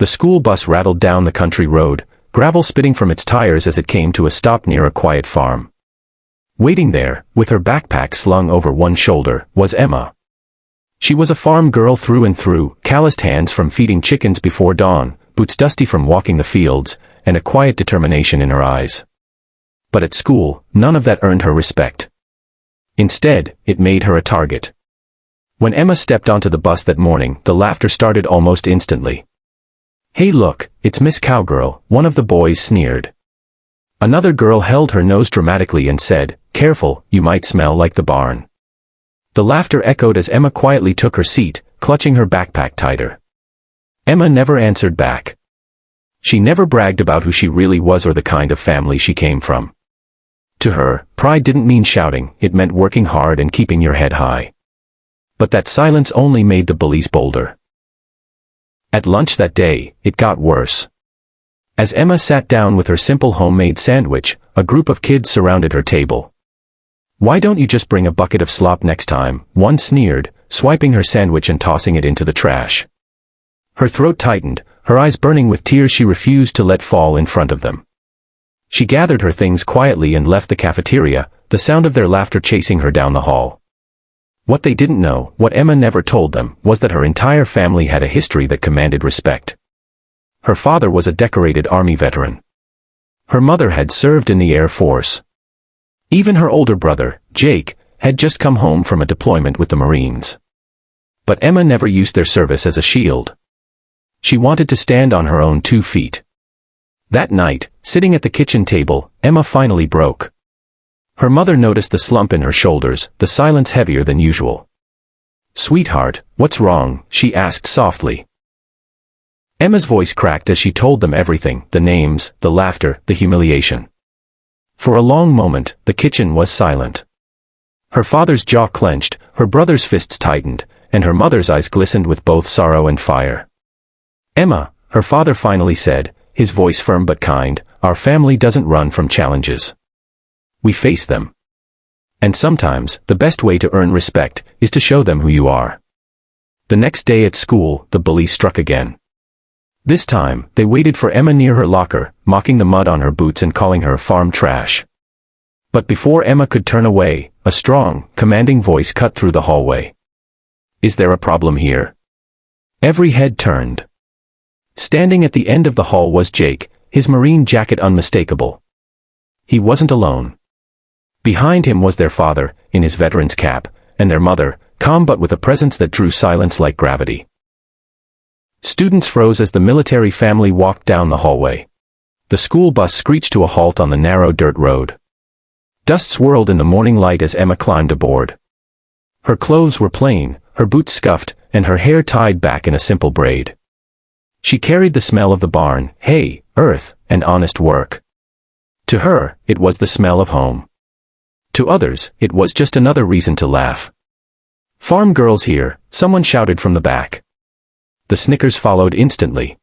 The school bus rattled down the country road, gravel spitting from its tires as it came to a stop near a quiet farm. Waiting there, with her backpack slung over one shoulder, was Emma. She was a farm girl through and through, calloused hands from feeding chickens before dawn, boots dusty from walking the fields, and a quiet determination in her eyes. But at school, none of that earned her respect. Instead, it made her a target. When Emma stepped onto the bus that morning, the laughter started almost instantly. "Hey look, it's Miss Cowgirl," one of the boys sneered. Another girl held her nose dramatically and said, "Careful, you might smell like the barn." The laughter echoed as Emma quietly took her seat, clutching her backpack tighter. Emma never answered back. She never bragged about who she really was or the kind of family she came from. To her, pride didn't mean shouting, it meant working hard and keeping your head high. But that silence only made the bullies bolder. At lunch that day, it got worse. As Emma sat down with her simple homemade sandwich, a group of kids surrounded her table. "Why don't you just bring a bucket of slop next time?" one sneered, swiping her sandwich and tossing it into the trash. Her throat tightened, her eyes burning with tears she refused to let fall in front of them. She gathered her things quietly and left the cafeteria, the sound of their laughter chasing her down the hall. What they didn't know, what Emma never told them, was that her entire family had a history that commanded respect. Her father was a decorated Army veteran. Her mother had served in the Air Force. Even her older brother, Jake, had just come home from a deployment with the Marines. But Emma never used their service as a shield. She wanted to stand on her own 2 feet. That night, sitting at the kitchen table, Emma finally broke. Her mother noticed the slump in her shoulders, the silence heavier than usual. "Sweetheart, what's wrong?" she asked softly. Emma's voice cracked as she told them everything, the names, the laughter, the humiliation. For a long moment, the kitchen was silent. Her father's jaw clenched, her brother's fists tightened, and her mother's eyes glistened with both sorrow and fire. "Emma," her father finally said, his voice firm but kind, "our family doesn't run from challenges. We face them. And sometimes, the best way to earn respect is to show them who you are." The next day at school, the bullies struck again. This time, they waited for Emma near her locker, mocking the mud on her boots and calling her farm trash. But before Emma could turn away, a strong, commanding voice cut through the hallway. "Is there a problem here?" Every head turned. Standing at the end of the hall was Jake, his Marine jacket unmistakable. He wasn't alone. Behind him was their father, in his veteran's cap, and their mother, calm but with a presence that drew silence like gravity. Students froze as the military family walked down the hallway. The school bus screeched to a halt on the narrow dirt road. Dust swirled in the morning light as Emma climbed aboard. Her clothes were plain, her boots scuffed, and her hair tied back in a simple braid. She carried the smell of the barn, hay, earth, and honest work. To her, it was the smell of home. To others, it was just another reason to laugh. "Farm girls here," someone shouted from the back. The snickers followed instantly.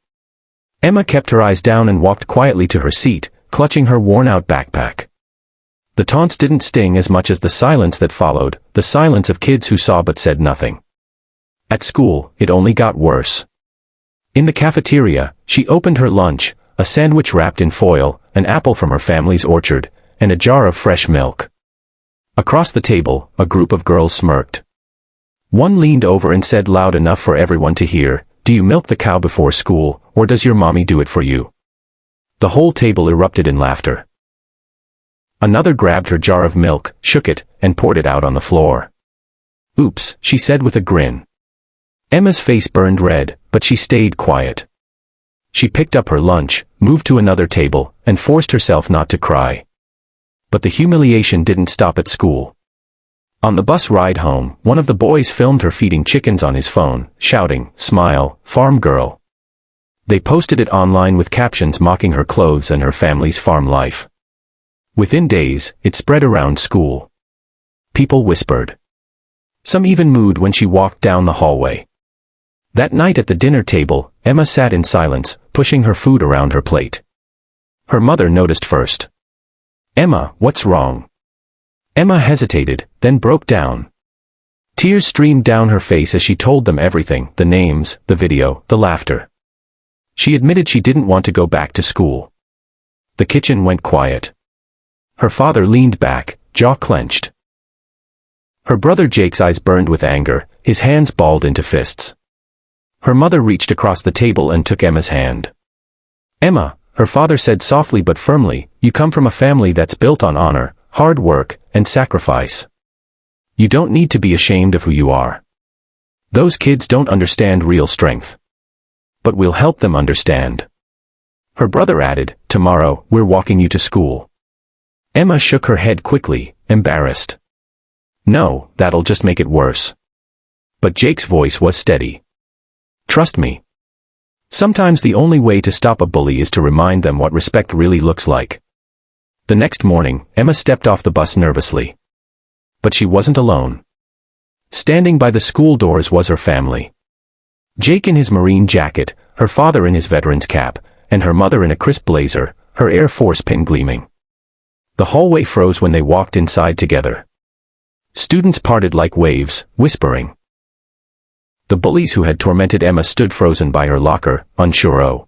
Emma kept her eyes down and walked quietly to her seat, clutching her worn-out backpack. The taunts didn't sting as much as the silence that followed, the silence of kids who saw but said nothing. At school, it only got worse. In the cafeteria, she opened her lunch, a sandwich wrapped in foil, an apple from her family's orchard, and a jar of fresh milk. Across the table, a group of girls smirked. One leaned over and said loud enough for everyone to hear, "Do you milk the cow before school, or does your mommy do it for you?" The whole table erupted in laughter. Another grabbed her jar of milk, shook it, and poured it out on the floor. "Oops," she said with a grin. Emma's face burned red, but she stayed quiet. She picked up her lunch, moved to another table, and forced herself not to cry. But the humiliation didn't stop at school. On the bus ride home, one of the boys filmed her feeding chickens on his phone, shouting, "Smile, farm girl." They posted it online with captions mocking her clothes and her family's farm life. Within days, it spread around school. People whispered. Some even mooed when she walked down the hallway. That night at the dinner table, Emma sat in silence, pushing her food around her plate. Her mother noticed first. "Emma, what's wrong?" Emma hesitated, then broke down. Tears streamed down her face as she told them everything, the names, the video, the laughter. She admitted she didn't want to go back to school. The kitchen went quiet. Her father leaned back, jaw clenched. Her brother Jake's eyes burned with anger, his hands balled into fists. Her mother reached across the table and took Emma's hand. "Emma," her father said softly but firmly, "you come from a family that's built on honor, hard work, and sacrifice. You don't need to be ashamed of who you are. Those kids don't understand real strength. But we'll help them understand." Her brother added, "Tomorrow, we're walking you to school." Emma shook her head quickly, embarrassed. "No, that'll just make it worse." But Jake's voice was steady. "Trust me. Sometimes the only way to stop a bully is to remind them what respect really looks like." The next morning, Emma stepped off the bus nervously. But she wasn't alone. Standing by the school doors was her family. Jake in his Marine jacket, her father in his veteran's cap, and her mother in a crisp blazer, her Air Force pin gleaming. The hallway froze when they walked inside together. Students parted like waves, whispering. The bullies who had tormented Emma stood frozen by her locker, unsure.